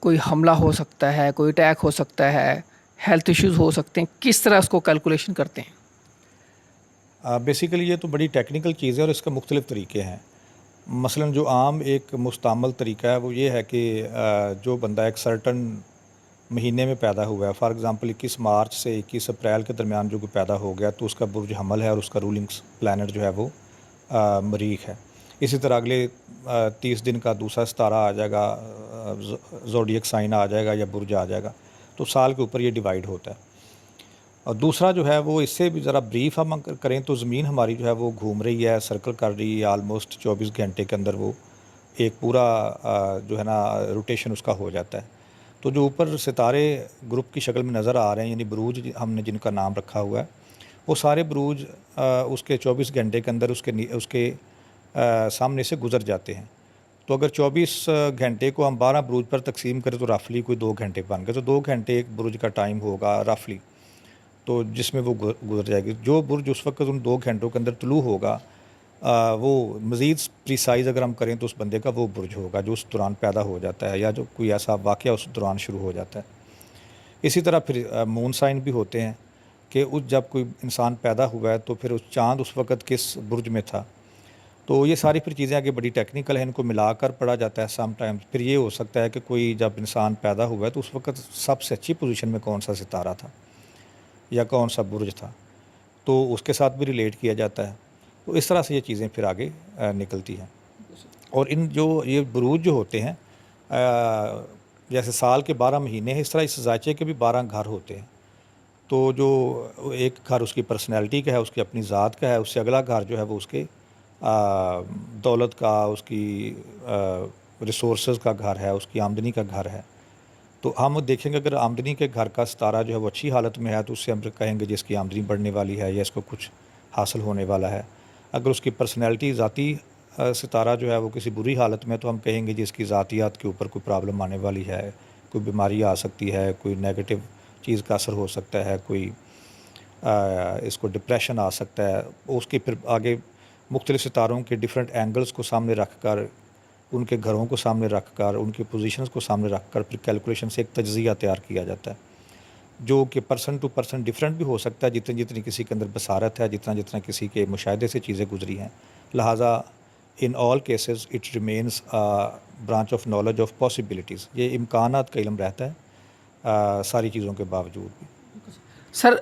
کوئی حملہ ہو سکتا ہے, کوئی اٹیک ہو سکتا ہے, ہیلتھ ایشوز ہو سکتے ہیں, کس طرح اس کو کیلکولیشن کرتے ہیں؟ بیسیکلی یہ تو بڑی ٹیکنیکل چیز ہے اور اس کے مختلف طریقے ہیں. مثلاً جو عام ایک مستعمل طریقہ ہے وہ یہ ہے کہ جو بندہ ایک سرٹن مہینے میں پیدا ہوا ہے, فار ایگزامپل 21 مارچ سے 21 اپریل کے درمیان جو کوئی پیدا ہو گیا تو اس کا برج حمل ہے اور اس کا رولنگ پلانٹ جو ہے وہ مریخ ہے. اسی طرح اگلے 30 دن کا دوسرا ستارہ آ جائے گا, زوڈیک سائن آ جائے گا یا برج آ جائے گا, تو سال کے اوپر یہ ڈیوائیڈ ہوتا ہے. اور دوسرا جو ہے وہ اس سے بھی ذرا بریف ہم کریں تو زمین ہماری جو ہے وہ گھوم رہی ہے, سرکل کر رہی ہے آلموسٹ 24 گھنٹے کے اندر, وہ ایک پورا جو ہے نا روٹیشن اس کا ہو جاتا ہے. تو جو اوپر ستارے گروپ کی شکل میں نظر آ رہے ہیں, یعنی بروج ہم نے جن کا نام رکھا ہوا ہے, وہ سارے بروج اس کے 24 گھنٹے کے اندر اس کے سامنے سے گزر جاتے ہیں. تو اگر 24 گھنٹے کو ہم 12 بروج پر تقسیم کریں تو رفلی کوئی 2 گھنٹے بن گئے, تو 2 گھنٹے ایک برج کا ٹائم ہوگا رفلی, تو جس میں وہ گزر جائے گی. جو برج اس وقت ان 2 گھنٹوں کے اندر طلوع ہوگا وہ مزید پریسائز اگر ہم کریں تو اس بندے کا وہ برج ہوگا جو اس دوران پیدا ہو جاتا ہے یا جو کوئی ایسا واقعہ اس دوران شروع ہو جاتا ہے. اسی طرح پھر مون سائن بھی ہوتے ہیں کہ جب کوئی انسان پیدا ہوا ہے تو پھر اس چاند اس وقت کس برج میں تھا. تو یہ ساری پھر چیزیں آگے بڑی ٹیکنیکل ہیں, ان کو ملا کر پڑھا جاتا ہے سم ٹائم. پھر یہ ہو سکتا ہے کہ کوئی جب انسان پیدا ہوا ہے تو اس وقت سب سے اچھی پوزیشن میں کون سا ستارہ تھا یا کون سا برج تھا, تو اس کے ساتھ بھی ریلیٹ کیا جاتا ہے. تو اس طرح سے یہ چیزیں پھر آگے نکلتی ہیں. اور ان جو یہ بروج جو ہوتے ہیں جیسے سال کے 12 مہینے ہیں, اس طرح اس ذائچے کے بھی 12 گھر ہوتے ہیں. تو جو ایک گھر اس کی پرسنالٹی کا ہے, اس کی اپنی ذات کا ہے, اس سے اگلا گھر جو ہے وہ اس کے دولت کا, اس کی ریسورسز کا گھر ہے, اس کی آمدنی کا گھر ہے. تو ہم دیکھیں گے اگر آمدنی کے گھر کا ستارہ جو ہے وہ اچھی حالت میں ہے تو اس سے ہم کہیں گے جس کی آمدنی بڑھنے والی ہے یا اس کو کچھ حاصل ہونے والا ہے. اگر اس کی پرسنالٹی ذاتی ستارہ جو ہے وہ کسی بری حالت میں, تو ہم کہیں گے جس کی ذاتیات کے اوپر کوئی پرابلم آنے والی ہے, کوئی بیماری آ سکتی ہے, کوئی نیگیٹو چیز کا اثر ہو سکتا ہے, کوئی اس کو ڈپریشن آ سکتا ہے. اس کی پھر آگے مختلف ستاروں کے ڈیفرنٹ اینگلز کو سامنے رکھ کر, ان کے گھروں کو سامنے رکھ کر, ان کی پوزیشنز کو سامنے رکھ کر پھر کیلکولیشن سے ایک تجزیہ تیار کیا جاتا ہے جو کہ پرسن ٹو پرسن ڈیفرنٹ بھی ہو سکتا ہے, جتنی کسی کے اندر بصارت ہے, جتنا کسی کے مشاہدے سے چیزیں گزری ہیں. لہٰذا in all cases it remains branch of knowledge of possibilities, یہ امکانات کا علم رہتا ہے ساری چیزوں کے باوجود بھی. سر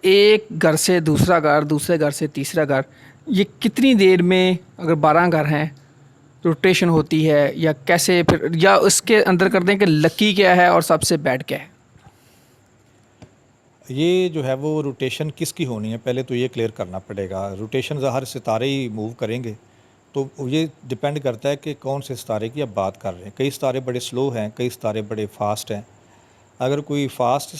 ایک گھر سے دوسرا گھر, دوسرے گھر سے تیسرا گھر, یہ کتنی دیر میں اگر 12 گھر ہیں روٹیشن ہوتی ہے, یا کیسے پھر, یا اس کے اندر کر دیں کہ لکی کیا ہے اور سب سے بیڈ کیا ہے؟ یہ جو ہے وہ روٹیشن کس کی ہونی ہے پہلے تو یہ کلیئر کرنا پڑے گا. روٹیشن ہر ستارے ہی موو کریں گے, تو یہ ڈپینڈ کرتا ہے کہ کون سے ستارے کی آپ بات کر رہے ہیں. کئی ستارے بڑے سلو ہیں, کئی ستارے بڑے فاسٹ ہیں. اگر کوئی فاسٹ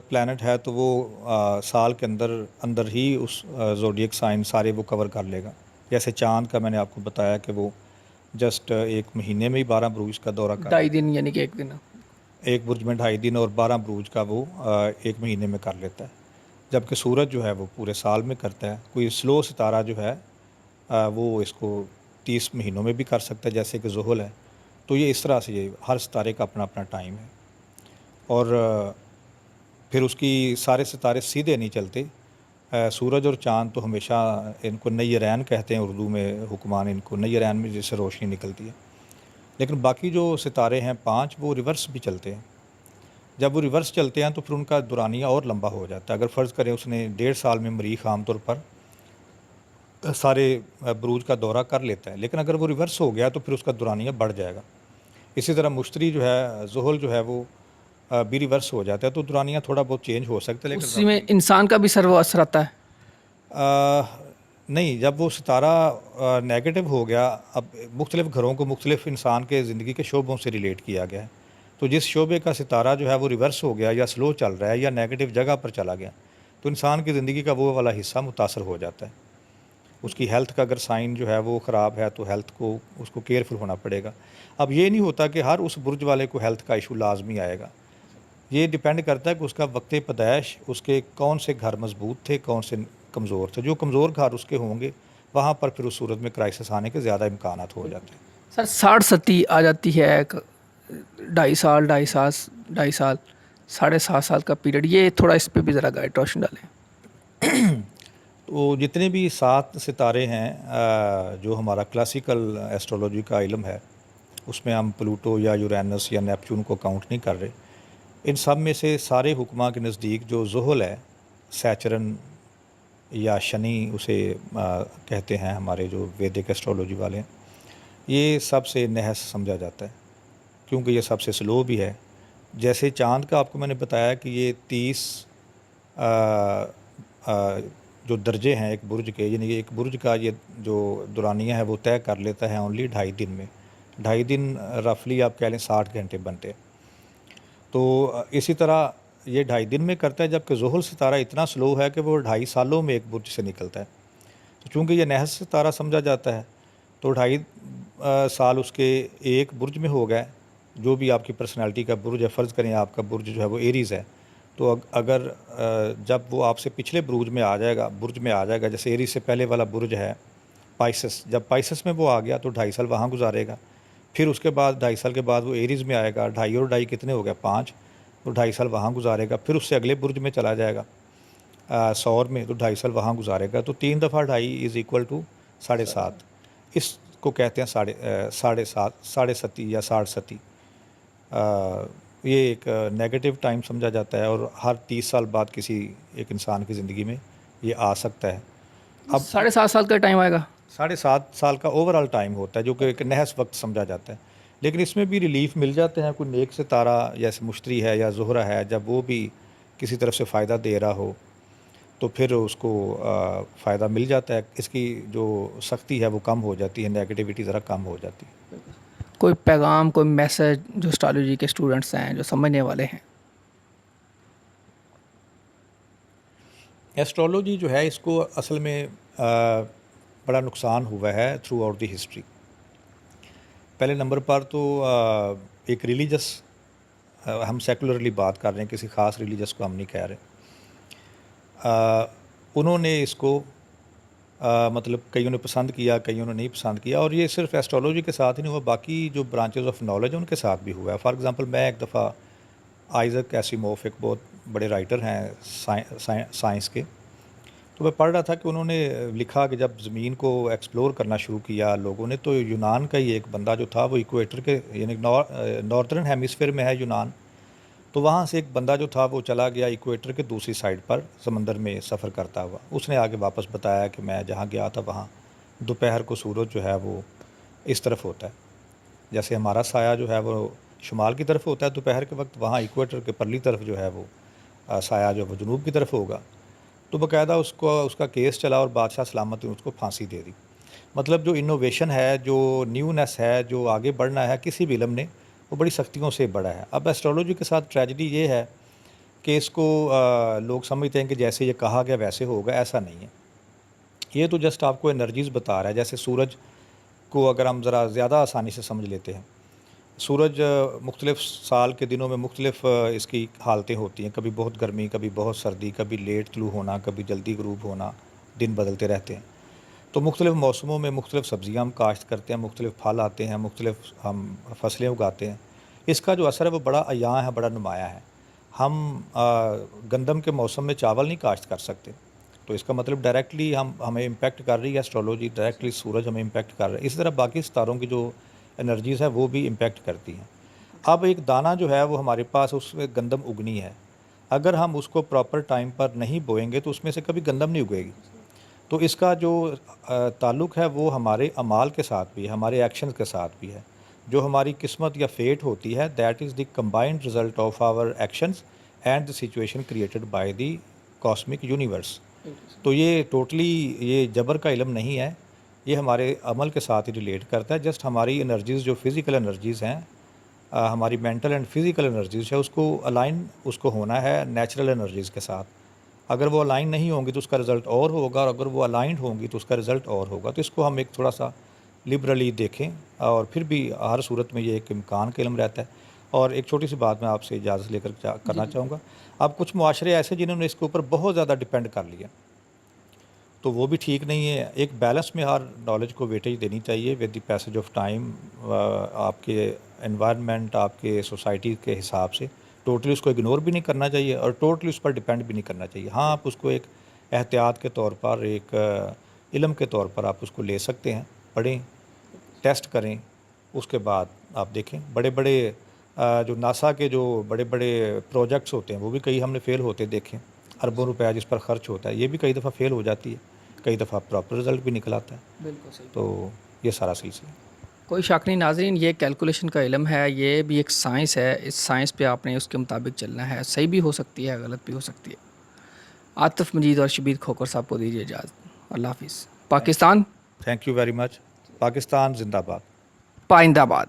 پلانٹ ہے تو وہ سال کے اندر ہی اس زوڈیک سائن سارے وہ کور کر لے گا. جیسے چاند کا میں نے آپ کو بتایا کہ وہ جسٹ ایک مہینے میں ہی 12 بروج کا دورہ کر 2.5 دن یعنی کہ 1 دن, ایک برج میں 2.5 دن اور 12 بروج کا وہ ایک مہینے میں کر لیتا ہے. جبکہ سورج جو ہے وہ پورے سال میں کرتا ہے. کوئی سلو ستارہ جو ہے وہ اس کو 30 مہینوں میں بھی کر سکتا ہے جیسے کہ زحل ہے. تو یہ اس طرح سے یہ ہر ستارے کا اپنا اپنا ٹائم ہے. اور پھر اس کی سارے ستارے سیدھے نہیں چلتے. سورج اور چاند تو ہمیشہ, ان کو نیرین کہتے ہیں اردو میں حکمان, ان کو نیرین میں جس سے روشنی نکلتی ہے. لیکن باقی جو ستارے ہیں 5 وہ ریورس بھی چلتے ہیں. جب وہ ریورس چلتے ہیں تو پھر ان کا دورانیہ اور لمبا ہو جاتا ہے. اگر فرض کریں اس نے 1.5 سال میں مریخ عام طور پر سارے بروج کا دورہ کر لیتا ہے, لیکن اگر وہ ریورس ہو گیا تو پھر اس کا دورانیہ بڑھ جائے گا. اسی طرح مشتری جو ہے, زحل جو ہے وہ بھی ریورس ہو جاتا ہے, تو دورانیہ تھوڑا بہت چینج ہو سکتا ہے. اسی میں انسان کا بھی سر وہ اثر آتا ہے؟ نہیں, جب وہ ستارہ نیگیٹو ہو گیا, اب مختلف گھروں کو مختلف انسان کے زندگی کے شعبوں سے ریلیٹ کیا گیا ہے. تو جس شعبے کا ستارہ جو ہے وہ ریورس ہو گیا یا سلو چل رہا ہے یا نیگیٹو جگہ پر چلا گیا, تو انسان کی زندگی کا وہ والا حصہ متاثر ہو جاتا ہے. اس کی ہیلتھ کا اگر سائن جو ہے وہ خراب ہے تو ہیلتھ کو اس کو کیئرفل ہونا پڑے گا. اب یہ نہیں ہوتا کہ ہر اس برج والے کو ہیلتھ کا ایشو لازمی آئے گا. یہ ڈیپینڈ کرتا ہے کہ اس کا وقت پیدائش, اس کے کون سے گھر مضبوط تھے, کون سے کمزور تھے. جو کمزور گھر اس کے ہوں گے وہاں پر پھر اس صورت میں کرائسس آنے کے زیادہ امکانات ہو جاتے ہیں. سر 60 ستی آ جاتی ہے 2.5 سال 7.5 سال کا پیریڈ، یہ تھوڑا اس پہ بھی ذرا گائیڈ روشن ڈالیں۔ تو جتنے بھی 7 ستارے ہیں جو ہمارا کلاسیکل ایسٹرولوجی کا علم ہے، اس میں ہم پلوٹو یا یورینس یا نیپچون کو کاؤنٹ نہیں کر رہے، ان سب میں سے سارے حکماں کے نزدیک جو زحل ہے، سیچرن یا شنی اسے کہتے ہیں ہمارے جو ویدک ایسٹرولوجی والے ہیں، یہ سب سے نحس سمجھا جاتا ہے کیونکہ یہ سب سے سلو بھی ہے۔ جیسے چاند کا آپ کو میں نے بتایا کہ یہ 30 جو درجے ہیں ایک برج کے، یعنی ایک برج کا یہ جو دورانیہ ہے وہ طے کر لیتا ہے اونلی 2.5 دن میں۔ 2.5 دن رفلی آپ کہہ لیں 60 گھنٹے بنتے ہیں۔ تو اسی طرح یہ 2.5 دن میں کرتا ہے، جبکہ زحل ستارہ اتنا سلو ہے کہ وہ 2.5 سالوں میں ایک برج سے نکلتا ہے۔ تو چونکہ یہ نحس ستارہ سمجھا جاتا ہے تو 2.5 سال اس کے ایک برج میں ہو گئے۔ جو بھی آپ کی پرسنالٹی کا برج ہے، فرض کریں آپ کا برج جو ہے وہ ایریز ہے، تو اگر جب وہ آپ سے پچھلے برج میں آ جائے گا، جیسے ایریز سے پہلے والا برج ہے پائسس، جب پائسس میں وہ آ گیا تو 2.5 سال وہاں گزارے گا، پھر اس کے بعد 2.5 سال کے بعد وہ ایریز میں آئے گا، 2.5 اور 2.5 کتنے ہو گئے 5، تو 2.5 سال وہاں گزارے گا، پھر اس سے اگلے برج میں چلا جائے گا سور میں، تو 2.5 سال وہاں گزارے گا، تو 3 دفعہ 2.5 از ایکول ٹو 7.5۔ اس کو کہتے ہیں 7.5 یا 60 یہ ایک نیگیٹو ٹائم سمجھا جاتا ہے، اور ہر 30 سال بعد کسی ایک انسان کی زندگی میں یہ آ سکتا ہے۔ اب 7.5 سال کا ٹائم آئے گا، 7.5 سال کا اوور آل ٹائم ہوتا ہے جو کہ ایک نحس وقت سمجھا جاتا ہے، لیکن اس میں بھی ریلیف مل جاتے ہیں۔ کوئی نیک ستارہ جیسے مشتری ہے یا زہرہ ہے، جب وہ بھی کسی طرف سے فائدہ دے رہا ہو تو پھر اس کو فائدہ مل جاتا ہے، اس کی جو سختی ہے وہ کم ہو جاتی ہے، نیگیٹیوٹی ذرا کم ہو جاتی ہے۔ کوئی پیغام، کوئی میسج جو اسٹرالوجی کے اسٹوڈنٹس ہیں جو سمجھنے والے ہیں؟ ایسٹرولوجی جو ہے اس کو اصل میں بڑا نقصان ہوا ہے تھرو آؤٹ دی ہسٹری۔ پہلے نمبر پر تو ایک ریلیجس، ہم سیکولرلی بات کر رہے ہیں، کسی خاص ریلیجس کو ہم نہیں کہہ رہے، انہوں نے اس کو مطلب کئیوں نے پسند کیا، کئیوں نے نہیں پسند کیا، اور یہ صرف ایسٹرولوجی کے ساتھ ہی نہیں ہوا، باقی جو برانچز آف نالج ہیں ان کے ساتھ بھی ہوا ہے۔ فار ایگزامپل میں ایک دفعہ آئزک ایسیموف ایک بہت بڑے رائٹر ہیں سائنس کے، تو میں پڑھ رہا تھا کہ انہوں نے لکھا کہ جب زمین کو ایکسپلور کرنا شروع کیا لوگوں نے، تو یونان کا ہی ایک بندہ جو تھا وہ ایکویٹر کے، یعنی ناردرن ہیمیسفیئر میں ہے یونان، تو وہاں سے ایک بندہ جو تھا وہ چلا گیا ایکویٹر کے دوسری سائڈ پر سمندر میں سفر کرتا ہوا۔ اس نے آگے واپس بتایا کہ میں جہاں گیا تھا وہاں دوپہر کو سورج جو ہے وہ اس طرف ہوتا ہے، جیسے ہمارا سایہ جو ہے وہ شمال کی طرف ہوتا ہے دوپہر کے وقت، وہاں ایکویٹر کے پرلی طرف جو ہے وہ سایہ جو ہے وہ جنوب کی طرف ہوگا۔ تو باقاعدہ اس کا کیس چلا اور بادشاہ سلامت نے اس کو پھانسی دے دی۔ مطلب جو انوویشن ہے، جو نیونیس ہے، جو آگے بڑھنا ہے کسی بھی علم نے، وہ بڑی سختیوں سے بڑھا ہے۔ اب ایسٹرولوجی کے ساتھ ٹریجڈی یہ ہے کہ اس کو لوگ سمجھتے ہیں کہ جیسے یہ کہا گیا ویسے ہوگا، ایسا نہیں ہے۔ یہ تو جسٹ آپ کو انرجیز بتا رہا ہے۔ جیسے سورج کو اگر ہم ذرا زیادہ آسانی سے سمجھ لیتے ہیں، سورج مختلف سال کے دنوں میں مختلف اس کی حالتیں ہوتی ہیں، کبھی بہت گرمی، کبھی بہت سردی، کبھی لیٹ طلوع ہونا، کبھی جلدی غروب ہونا، دن بدلتے رہتے ہیں۔ تو مختلف موسموں میں مختلف سبزیاں ہم کاشت کرتے ہیں، مختلف پھل آتے ہیں، مختلف ہم فصلیں اگاتے ہیں۔ اس کا جو اثر ہے وہ بڑا عیاں ہے، بڑا نمایاں ہے۔ ہم گندم کے موسم میں چاول نہیں کاشت کر سکتے، تو اس کا مطلب ڈائریکٹلی ہمیں امپیکٹ کر رہی ہے ایسٹرولوجی، ڈائریکٹلی سورج ہمیں امپیکٹ کر رہا ہے۔ اسی طرح باقی ستاروں کی جو انرجیز ہے وہ بھی امپیکٹ کرتی ہیں۔ اب ایک دانہ جو ہے وہ ہمارے پاس، اس میں گندم اگنی ہے، اگر ہم اس کو پراپر ٹائم پر نہیں بوئیں گے تو اس میں سے کبھی گندم نہیں اگے گی۔ تو اس کا جو تعلق ہے وہ ہمارے اعمال کے ساتھ بھی ہے، ہمارے ایکشنز کے ساتھ بھی ہے۔ جو ہماری قسمت یا فیٹ ہوتی ہے، that is the combined result of our actions and the situation created by the cosmic universe. تو یہ ٹوٹلی یہ جبر کا علم نہیں ہے، یہ ہمارے عمل کے ساتھ ہی ریلیٹ کرتا ہے۔ جسٹ ہماری انرجیز جو فزیکل انرجیز ہیں، ہماری مینٹل اینڈ فزیکل انرجیز ہے، اس کو الائن اس کو ہونا ہے نیچرل انرجیز کے ساتھ۔ اگر وہ الائن نہیں ہوں گی تو اس کا رزلٹ اور ہوگا، اور اگر وہ الائنڈ ہوں گی تو اس کا رزلٹ اور ہوگا۔ تو اس کو ہم ایک تھوڑا سا لبرلی دیکھیں، اور پھر بھی ہر صورت میں یہ ایک امکان کا علم رہتا ہے۔ اور ایک چھوٹی سی بات میں آپ سے اجازت لے کر کرنا چاہوں گا۔ اب کچھ معاشرے ایسے جنہوں نے اس کے اوپر بہت زیادہ ڈپینڈ کر لیا، تو وہ بھی ٹھیک نہیں ہے. ایک بیلنس میں ہر نالج کو ویٹیج دینی چاہیے with the passage of time. آپ کے انوائرمنٹ، آپ کے سوسائٹی کے حساب سے ٹوٹلی اس کو اگنور بھی نہیں کرنا چاہیے اور ٹوٹلی اس پر ڈپینڈ بھی نہیں کرنا چاہیے. ہاں آپ اس کو ایک احتیاط کے طور پر، ایک علم کے طور پر آپ اس کو لے سکتے ہیں، پڑھیں، ٹیسٹ کریں، اس کے بعد آپ دیکھیں. بڑے بڑے جو ناسا کے جو بڑے بڑے پروجیکٹس ہوتے ہیں وہ بھی کئی ہم نے فیل ہوتے دیکھیں. اربوں روپیہ جس پر خرچ ہوتا ہے، یہ بھی کئی دفعہ فیل ہو جاتی ہے، کئی دفعہ پراپر رزلٹ بھی نکل آتا ہے. بالکل صحیح. تو یہ سارا سلسلہ. کوئی شک نہیں ناظرین، یہ کیلکولیشن کا علم ہے، یہ بھی ایک سائنس ہے. اس سائنس پہ آپ نے اس کے مطابق چلنا ہے. صحیح بھی ہو سکتی ہے، غلط بھی ہو سکتی ہے. عاطف مجید اور شبیر کھوکر صاحب کو دیجیے اجازت. اللہ حافظ. Pakistan thank you very much. Pakistan زندہ باد. پائندہ باد.